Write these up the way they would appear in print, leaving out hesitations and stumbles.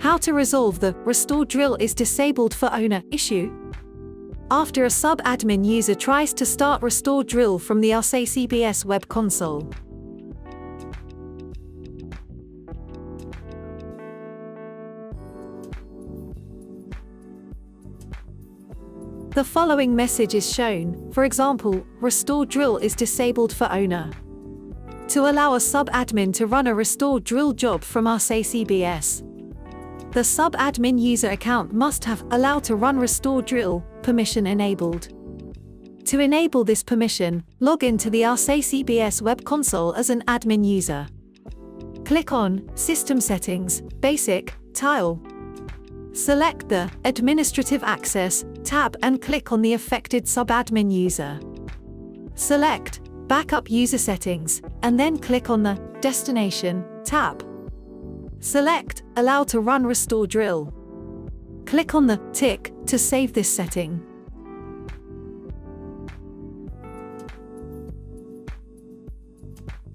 How to resolve the "Restore drill is disabled for owner" issue. After a sub-admin user tries to start Restore drill from the AhsayCBS web console. The following message is shown, for example, "Restore drill is disabled for owner." To allow a sub-admin to run a Restore drill job from AhsayCBS, the sub-admin user account must have "Allow to run Restore drill" permission enabled. To enable this permission, log into the AhsayCBS web console as an admin user. Click on System Settings, Basic, Tile. Select the Administrative Access tab and click on the affected sub-admin user. Select Backup User Settings, and then click on the Destination tab. Select Allow to run Restore drill. Click on the tick to save this setting.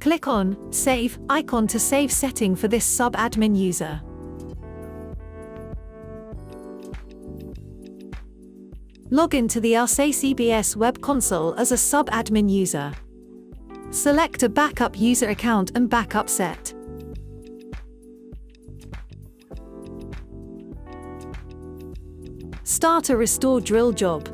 Click on Save icon to save setting for this sub-admin user. Log into the AhsayCBS web console as a sub-admin user. Select a backup user account and backup set. Start a Restore drill job.